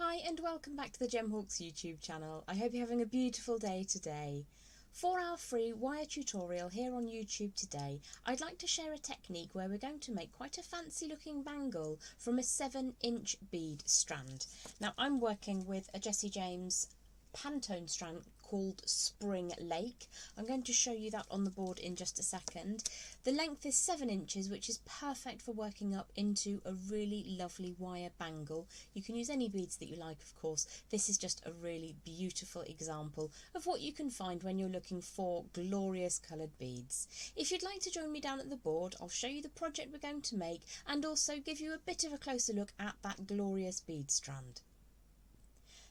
Hi and welcome back to the Jem Hawkes YouTube channel. I hope you're having a beautiful day today. For our free wire tutorial here on YouTube today, I'd like to share a technique where we're going to make quite a fancy looking bangle from a 7-inch bead strand. Now I'm working with a Jessie James Pantone strand called Spring Lake. I'm going to show you that on the board in just a second. The length is 7 inches, which is perfect for working up into a really lovely wire bangle. You can use any beads that you like, of course. This is just a really beautiful example of what you can find when you're looking for glorious coloured beads. If you'd like to join me down at the board, I'll show you the project we're going to make and also give you a bit of a closer look at that glorious bead strand.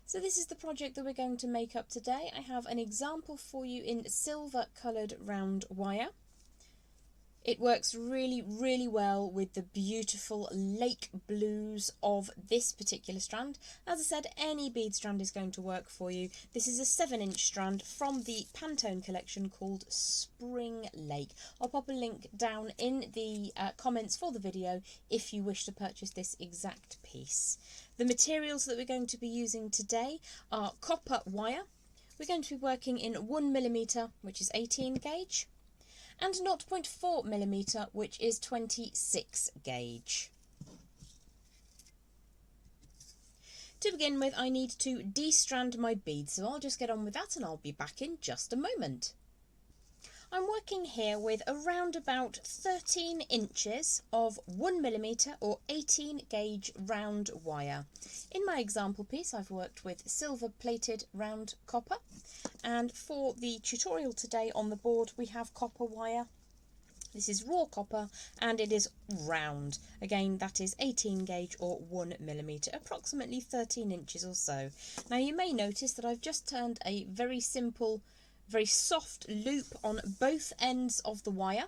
So this is the project that we're going to make up today. I have an example for you in silver coloured round wire. It works really well with the beautiful lake blues of this particular strand. As I said, any bead strand is going to work for you. This is a 7-inch strand from the Pantone Collection called Spring Lake. I'll pop a link down in the comments for the video if you wish to purchase this exact piece. The materials that we're going to be using today are copper wire. We're going to be working in 1mm, which is 18 gauge, and 0.4mm, which is 26 gauge. To begin with, I need to de-strand my beads, so I'll just get on with that and I'll be back in just a moment. I'm working here with around about 13 inches of 1mm or 18 gauge round wire. In my example piece I've worked with silver plated round copper, and for the tutorial today on the board we have copper wire. This is raw copper and it is round. Again, that is 18 gauge or 1mm, approximately 13 inches or so. Now you may notice that I've just turned a very simple, very soft loop on both ends of the wire.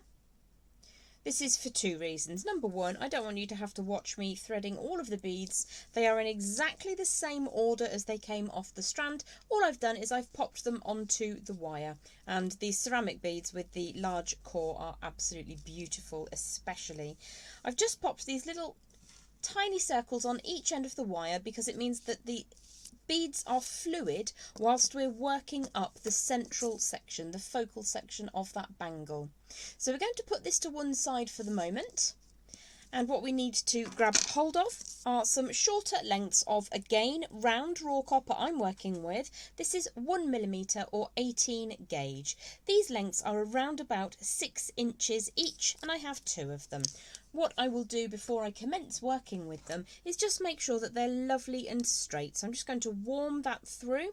This is for two reasons. Number one, I don't want you to have to watch me threading all of the beads. They are in exactly the same order as they came off the strand. All I've done is I've popped them onto the wire, and these ceramic beads with the large core are absolutely beautiful, especially. I've just popped these little tiny circles on each end of the wire because it means that the beads are fluid whilst we're working up the central section, the focal section of that bangle. So we're going to put this to one side for the moment, and what we need to grab hold of are some shorter lengths of, again, round raw copper I'm working with. This is 1mm or 18 gauge. These lengths are around about 6 inches each, and I have 2 of them. What I will do before I commence working with them is just make sure that they're lovely and straight. So I'm just going to warm that through.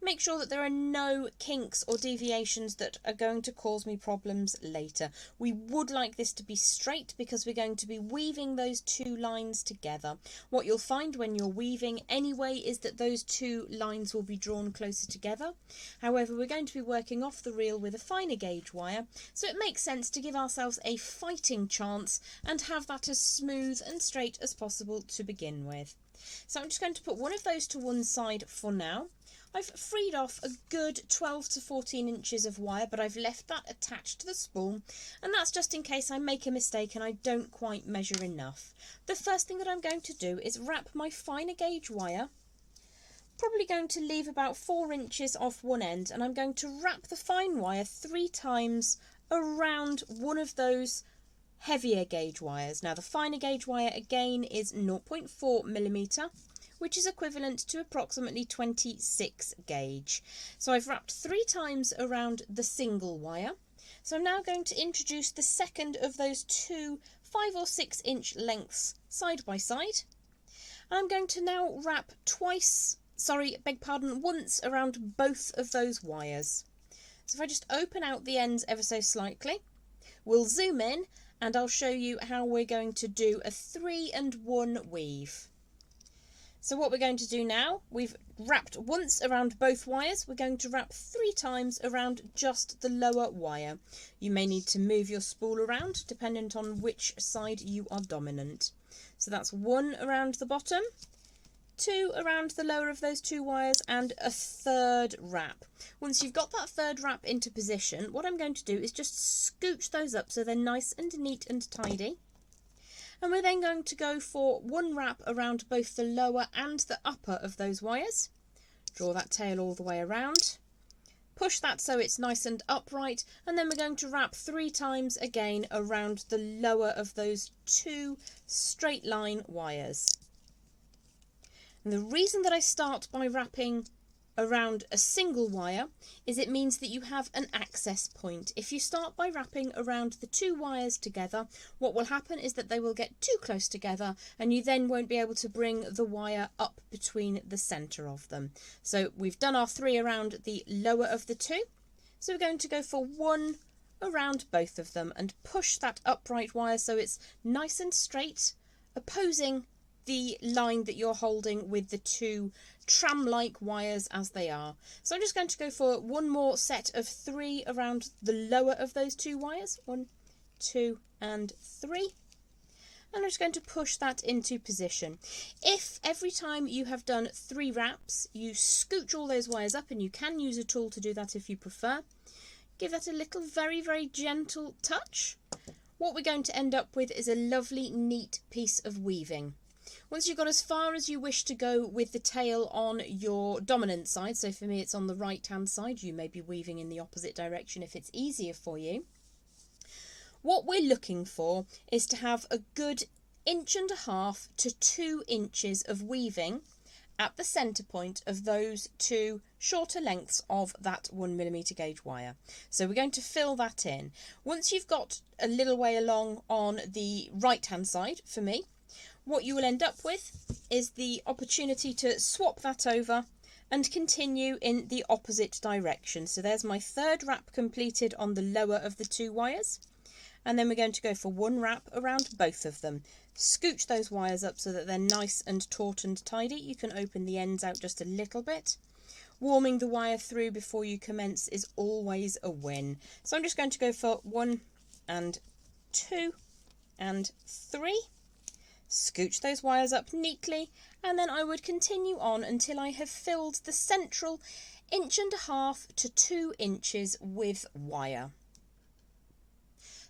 Make sure that there are no kinks or deviations that are going to cause me problems later. We would like this to be straight because we're going to be weaving those two lines together. What you'll find when you're weaving anyway is that those two lines will be drawn closer together. However, we're going to be working off the reel with a finer gauge wire, so it makes sense to give ourselves a fighting chance and have that as smooth and straight as possible to begin with. So I'm just going to put one of those to one side for now. I've freed off a good 12 to 14 inches of wire, but I've left that attached to the spool, and that's just in case I make a mistake and I don't quite measure enough. The first thing that I'm going to do is wrap my finer gauge wire. Probably going to leave about 4 inches off one end, and I'm going to wrap the fine wire 3 times around one of those heavier gauge wires. Now the finer gauge wire again is 0.4mm, which is equivalent to approximately 26 gauge. So I've wrapped 3 times around the single wire. So I'm now going to introduce the second of those two 5 or 6 inch lengths side by side. I'm going to now wrap once around both of those wires. So if I just open out the ends ever so slightly, we'll zoom in and I'll show you how we're going to do a 3 and 1 weave. So what we're going to do now, we've wrapped once around both wires, we're going to wrap 3 times around just the lower wire. You may need to move your spool around dependent on which side you are dominant. So that's 1 around the bottom, 2 around the lower of those 2 wires, and a 3rd wrap. Once you've got that 3rd wrap into position, what I'm going to do is just scooch those up so they're nice and neat and tidy. And we're then going to go for one wrap around both the lower and the upper of those wires. Draw that tail all the way around. Push that so it's nice and upright, and then we're going to wrap 3 times again around the lower of those 2 straight line wires. And the reason that I start by wrapping around a single wire is it means that you have an access point. If you start by wrapping around the 2 wires together, what will happen is that they will get too close together and you then won't be able to bring the wire up between the centre of them. So we've done our 3 around the lower of the 2, so we're going to go for 1 around both of them and push that upright wire so it's nice and straight, opposing the line that you're holding with the 2 tram-like wires as they are. So I'm just going to go for one more set of 3 around the lower of those 2 wires. 1, 2 and 3. And I'm just going to push that into position. If every time you have done 3 wraps you scooch all those wires up, and you can use a tool to do that if you prefer, give that a little very gentle touch, what we're going to end up with is a lovely neat piece of weaving. Once you've got as far as you wish to go with the tail on your dominant side, so for me it's on the right hand side, you may be weaving in the opposite direction if it's easier for you. What we're looking for is to have a good 1.5 to 2 inches of weaving at the centre point of those 2 shorter lengths of that 1mm gauge wire. So we're going to fill that in. Once you've got a little way along on the right hand side, for me, what you will end up with is the opportunity to swap that over and continue in the opposite direction. So there's my 3rd wrap completed on the lower of the 2 wires, and then we're going to go for 1 wrap around both of them. Scooch those wires up so that they're nice and taut and tidy. You can open the ends out just a little bit. Warming the wire through before you commence is always a win. So I'm just going to go for 1 and 2 and 3. Scooch those wires up neatly, and then I would continue on until I have filled the central 1.5 to 2 inches with wire.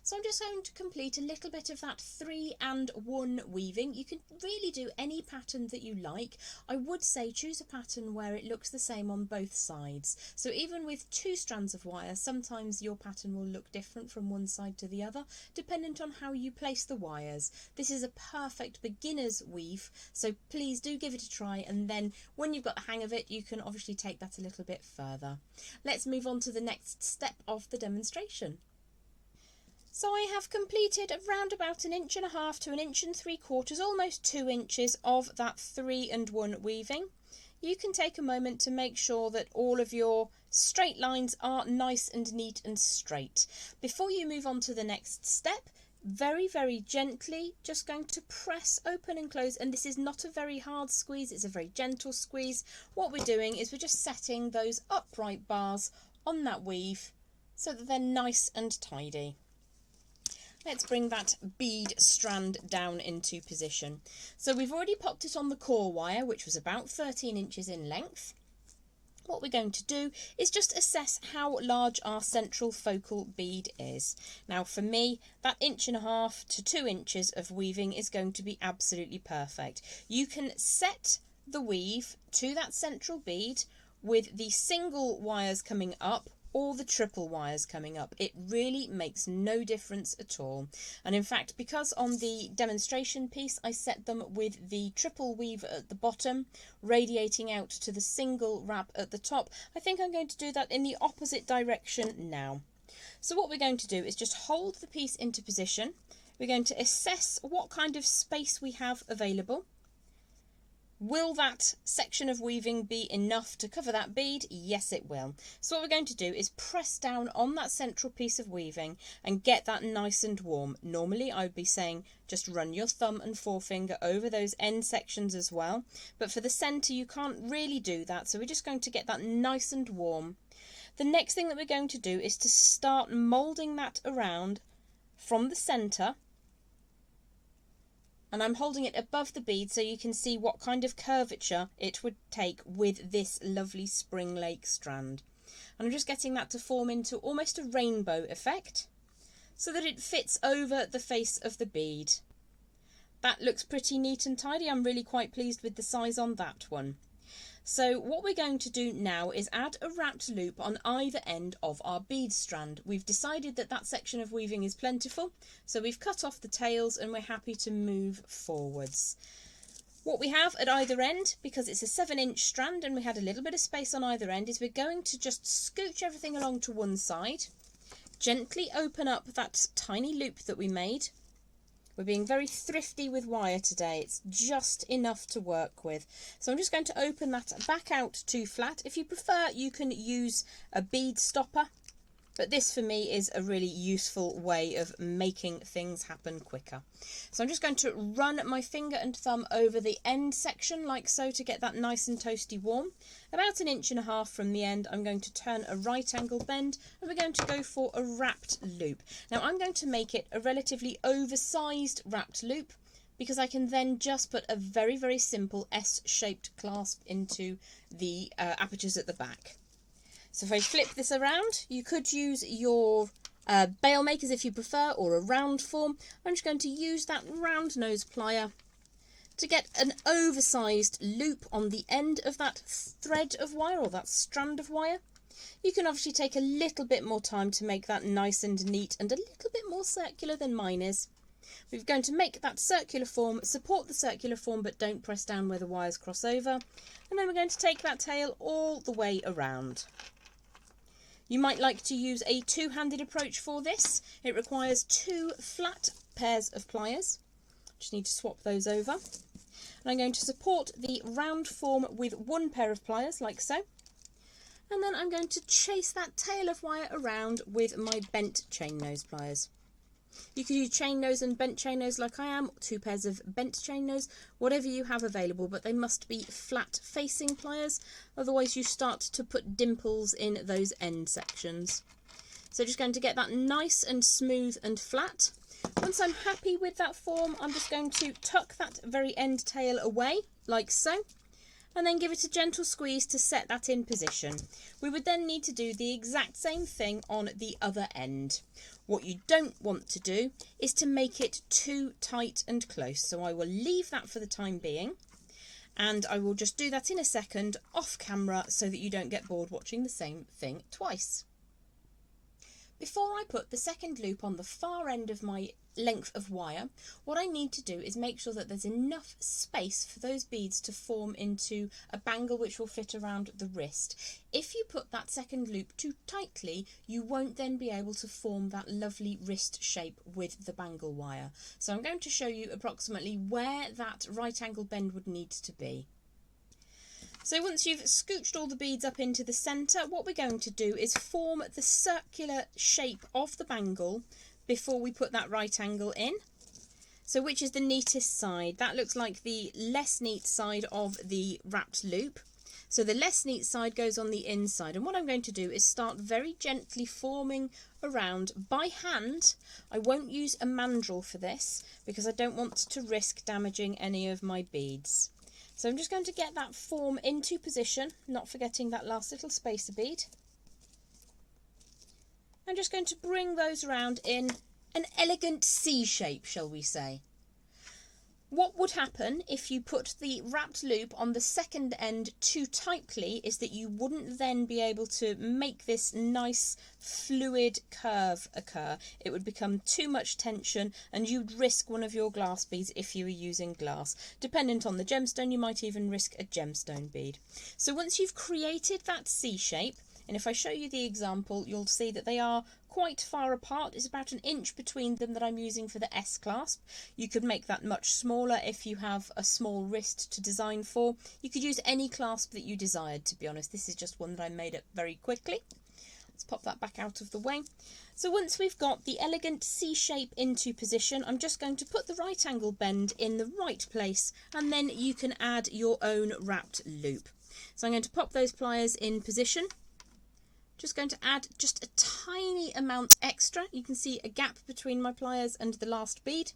So I'm just going to complete a little bit of that 3 and 1 weaving. You can really do any pattern that you like. I would say choose a pattern where it looks the same on both sides. So even with 2 strands of wire, sometimes your pattern will look different from one side to the other, dependent on how you place the wires. This is a perfect beginner's weave, so please do give it a try, and then when you've got the hang of it, you can obviously take that a little bit further. Let's move on to the next step of the demonstration. So I have completed around about 1.5 to 1.75 inches, almost 2 inches of that 3 and 1 weaving. You can take a moment to make sure that all of your straight lines are nice and neat and straight. Before you move on to the next step, very gently just going to press open and close, and this is not a very hard squeeze, it's a very gentle squeeze. What we're doing is we're just setting those upright bars on that weave so that they're nice and tidy. Let's bring that bead strand down into position. So we've already popped it on the core wire, which was about 13 inches in length. What we're going to do is just assess how large our central focal bead is. Now for me, that 1.5 to 2 inches of weaving is going to be absolutely perfect. You can set the weave to that central bead with the single wires coming up or the triple wires coming up. It really makes no difference at all. And in fact, because on the demonstration piece I set them with the triple weave at the bottom radiating out to the single wrap at the top, I think I'm going to do that in the opposite direction now. So what we're going to do is just hold the piece into position. We're going to assess what kind of space we have available. Will that section of weaving be enough to cover that bead? Yes, it will. So what we're going to do is press down on that central piece of weaving and get that nice and warm. Normally I would be saying just run your thumb and forefinger over those end sections as well, but for the centre you can't really do that, so we're just going to get that nice and warm. The next thing that we're going to do is to start moulding that around from the centre, and I'm holding it above the bead so you can see what kind of curvature it would take with this lovely spring lake strand. And I'm just getting that to form into almost a rainbow effect so that it fits over the face of the bead. that looks pretty neat and tidy. I'm really quite pleased with the size on that one. So what we're going to do now is add a wrapped loop on either end of our bead strand. We've decided that that section of weaving is plentiful, so we've cut off the tails and we're happy to move forwards. What we have at either end, because it's a 7-inch strand and we had a little bit of space on either end, is we're going to just scooch everything along to one side, gently open up that tiny loop that we made. We're being very thrifty with wire today. It's just enough to work with. So I'm just going to open that back out to flat. If you prefer, you can use a bead stopper, but this for me is a really useful way of making things happen quicker. So I'm just going to run my finger and thumb over the end section like so to get that nice and toasty warm. About 1.5 inches from the end, I'm going to turn a right angle bend and we're going to go for a wrapped loop. Now I'm going to make it a relatively oversized wrapped loop because I can then just put a very, very simple S-shaped clasp into the apertures at the back. So if I flip this around, you could use your bail makers if you prefer, or a round form. I'm just going to use that round nose plier to get an oversized loop on the end of that thread of wire or that strand of wire. You can obviously take a little bit more time to make that nice and neat and a little bit more circular than mine is. We're going to make that circular form, support the circular form, but don't press down where the wires cross over. And then we're going to take that tail all the way around. You might like to use a two-handed approach for this. It requires 2 flat pairs of pliers. Just need to swap those over. And I'm going to support the round form with 1 pair of pliers, like so. And then I'm going to chase that tail of wire around with my bent chain nose pliers. You could use chain nose and bent chain nose like I am, 2 pairs of bent chain nose, whatever you have available, but they must be flat facing pliers, otherwise you start to put dimples in those end sections. So just going to get that nice and smooth and flat. Once I'm happy with that form, I'm just going to tuck that very end tail away, like so, and then give it a gentle squeeze to set that in position. We would then need to do the exact same thing on the other end. What you don't want to do is to make it too tight and close, so I will leave that for the time being, and I will just do that in a second off camera so that you don't get bored watching the same thing twice. Before I put the second loop on the far end of my length of wire, what I need to do is make sure that there's enough space for those beads to form into a bangle which will fit around the wrist. If you put that second loop too tightly, you won't then be able to form that lovely wrist shape with the bangle wire. So I'm going to show you approximately where that right angle bend would need to be. So once you've scooched all the beads up into the centre, what we're going to do is form the circular shape of the bangle before we put that right angle in. So which is the neatest side? That looks like the less neat side of the wrapped loop. So the less neat side goes on the inside. And what I'm going to do is start very gently forming around by hand. I won't use a mandrel for this because I don't want to risk damaging any of my beads. So I'm just going to get that form into position, not forgetting that last little spacer bead. I'm just going to bring those around in an elegant C shape, shall we say. What would happen if you put the wrapped loop on the second end too tightly is that you wouldn't then be able to make this nice fluid curve occur. It would become too much tension and you'd risk one of your glass beads if you were using glass. Dependent on the gemstone, you might even risk a gemstone bead. So once you've created that C shape, and if I show you the example, you'll see that they are quite far apart. It's about 1 inch between them that I'm using for the S clasp. You could make that much smaller if you have a small wrist to design for. You could use any clasp that you desired, to be honest. This is just one that I made up very quickly. Let's pop that back out of the way. So once we've got the elegant C shape into position, I'm just going to put the right angle bend in the right place, and then you can add your own wrapped loop. So I'm going to pop those pliers in position. Just going to add just a tiny amount extra. You can see a gap between my pliers and the last bead.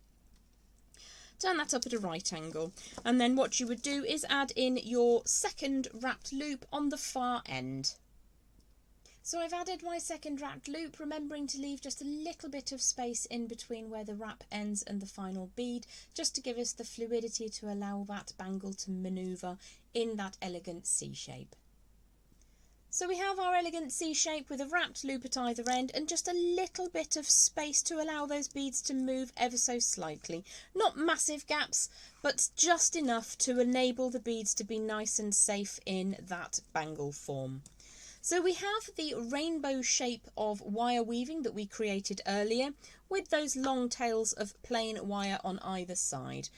Turn that up at a right angle. And then what you would do is add in your second wrapped loop on the far end. So I've added my second wrapped loop, remembering to leave just a little bit of space in between where the wrap ends and the final bead, just to give us the fluidity to allow that bangle to manoeuvre in that elegant C shape. So we have our elegant C shape with a wrapped loop at either end and just a little bit of space to allow those beads to move ever so slightly. Not massive gaps, but just enough to enable the beads to be nice and safe in that bangle form. So we have the rainbow shape of wire weaving that we created earlier with those long tails of plain wire on either side.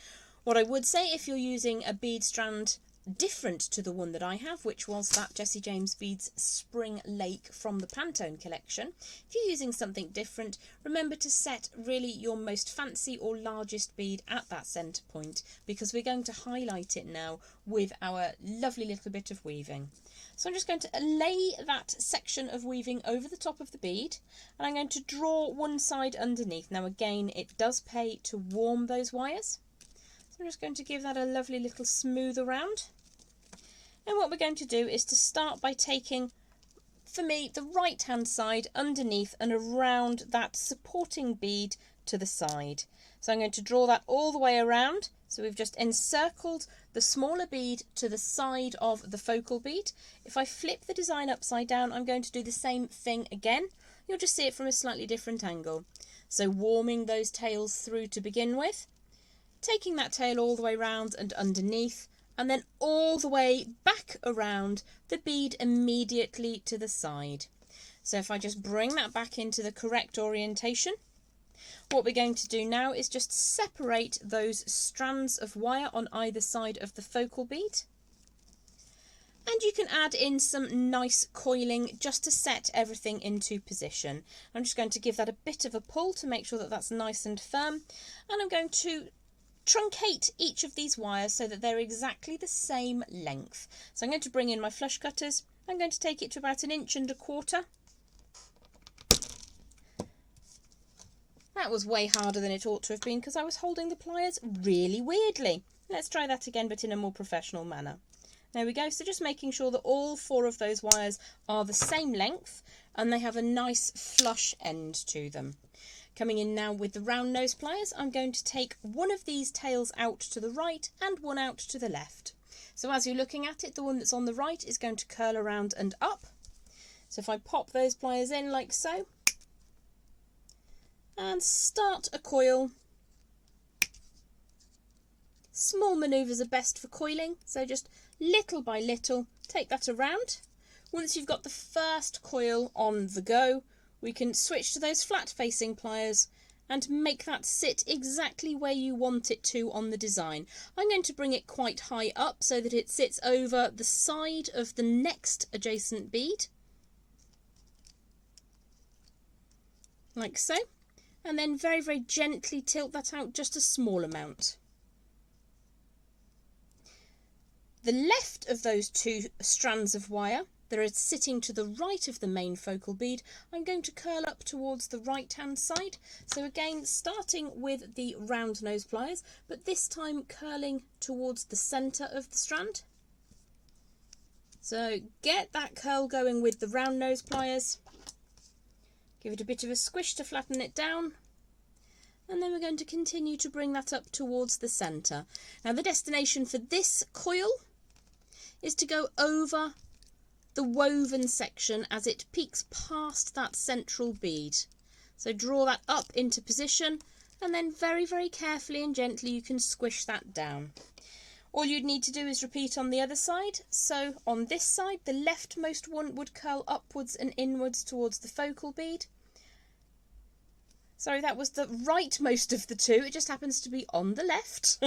What I would say, if you're using a bead strand different to the one that I have, which was that Jessie James Beads Spring Lake from the Pantone Collection, if you're using something different, remember to set really your most fancy or largest bead at that centre point, because we're going to highlight it now with our lovely little bit of weaving. So I'm just going to lay that section of weaving over the top of the bead, and I'm going to draw one side underneath. Now again, it does pay to warm those wires. I'm just going to give that a lovely little smooth around. And what we're going to do is to start by taking, for me, the right hand side underneath and around that supporting bead to the side. So I'm going to draw that all the way around. So we've just encircled the smaller bead to the side of the focal bead. If I flip the design upside down, I'm going to do the same thing again. You'll just see it from a slightly different angle. So warming those tails through to begin with, taking that tail all the way round and underneath, and then all the way back around the bead immediately to the side. So if I just bring that back into the correct orientation, what we're going to do now is just separate those strands of wire on either side of the focal bead. And you can add in some nice coiling just to set everything into position. I'm just going to give that a bit of a pull to make sure that that's nice and firm, and I'm going to truncate each of these wires so that they're exactly the same length. So I'm going to bring in my flush cutters. I'm going to take it to about 1.25 inches. That was way harder than it ought to have been because I was holding the pliers really weirdly. Let's try that again, but in a more professional manner. There we go. So just making sure that all 4 of those wires are the same length and they have a nice flush end to them. Coming in now with the round nose pliers, I'm going to take one of these tails out to the right and one out to the left. So as you're looking at it, the one that's on the right is going to curl around and up. So if I pop those pliers in like so, and start a coil. Small manoeuvres are best for coiling, so just little by little, take that around. Once you've got the first coil on the go, we can switch to those flat facing pliers and make that sit exactly where you want it to on the design. I'm going to bring it quite high up so that it sits over the side of the next adjacent bead, like so, and then very, very gently tilt that out just a small amount. The left of those 2 strands of wire that are sitting to the right of the main focal bead, I'm going to curl up towards the right hand side. So again, starting with the round nose pliers, but this time curling towards the centre of the strand. So get that curl going with the round nose pliers. Give it a bit of a squish to flatten it down. And then we're going to continue to bring that up towards the centre. Now the destination for this coil is to go over the woven section as it peeks past that central bead. So draw that up into position, and then very, very carefully and gently you can squish that down. All you'd need to do is repeat on the other side. So on this side, the leftmost one would curl upwards and inwards towards the focal bead. Sorry, that was the rightmost of the 2. It just happens to be on the left.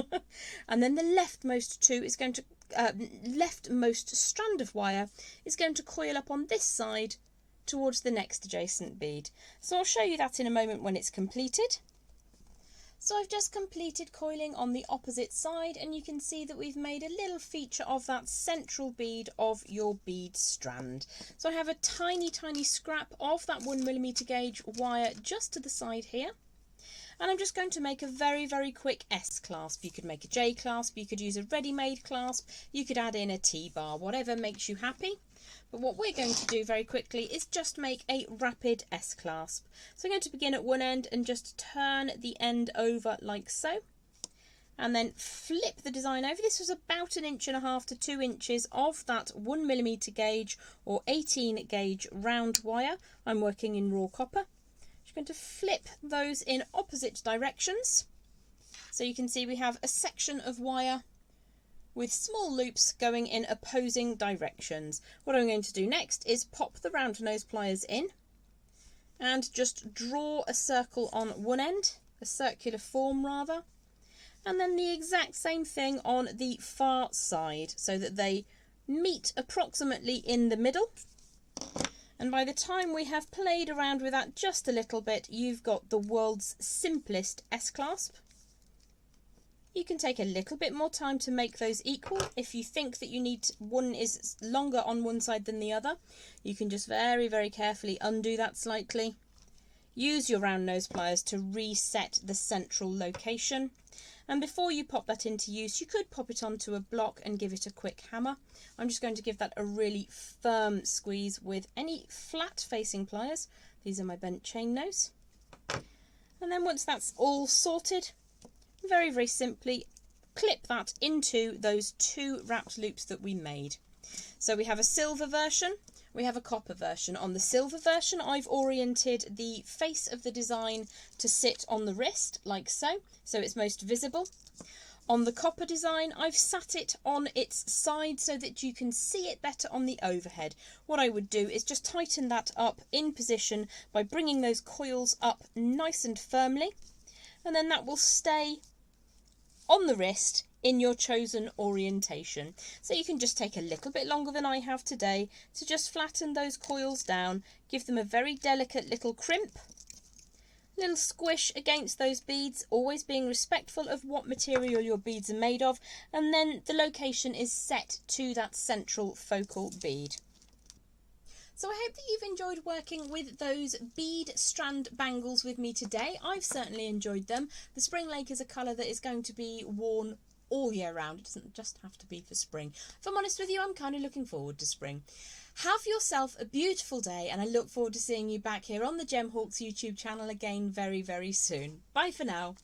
And then the leftmost 2 is going to leftmost strand of wire is going to coil up on this side towards the next adjacent bead. So I'll show you that in a moment when it's completed. So I've just completed coiling on the opposite side, and you can see that we've made a little feature of that central bead of your bead strand. So I have a tiny, tiny scrap of that 1mm gauge wire just to the side here. And I'm just going to make a very, very quick S clasp. You could make a J clasp, you could use a ready-made clasp, you could add in a T-bar, whatever makes you happy. But what we're going to do very quickly is just make a rapid S-clasp. So I'm going to begin at one end and just turn the end over like so. And then flip the design over. This was about 1.5 inches to 2 inches of that 1mm gauge or 18 gauge round wire. I'm working in raw copper. Just going to flip those in opposite directions. So you can see we have a section of wire with small loops going in opposing directions. What I'm going to do next is pop the round nose pliers in and just draw a circle on one end, a circular form rather, and then the exact same thing on the far side so that they meet approximately in the middle. And by the time we have played around with that just a little bit, you've got the world's simplest S-clasp. You can take a little bit more time to make those equal. If you think that you need one is longer on one side than the other, you can just very, very carefully undo that slightly. Use your round nose pliers to reset the central location. And before you pop that into use, you could pop it onto a block and give it a quick hammer. I'm just going to give that a really firm squeeze with any flat facing pliers. These are my bent chain nose. And then once that's all sorted, very, very simply clip that into those 2 wrapped loops that we made. So we have a silver version, we have a copper version. On the silver version, I've oriented the face of the design to sit on the wrist like so it's most visible. On the copper design, I've sat it on its side so that you can see it better on the overhead. What I would do is just tighten that up in position by bringing those coils up nice and firmly, and then that will stay on the wrist in your chosen orientation. So you can just take a little bit longer than I have today to just flatten those coils down, give them a very delicate little crimp, little squish against those beads, always being respectful of what material your beads are made of, and then the location is set to that central focal bead. So I hope that you've enjoyed working with those bead strand bangles with me today. I've certainly enjoyed them. The spring lake is a colour that is going to be worn all year round. It doesn't just have to be for spring. If I'm honest with you, I'm kind of looking forward to spring. Have yourself a beautiful day, and I look forward to seeing you back here on the Jem Hawkes YouTube channel again very, very soon. Bye for now.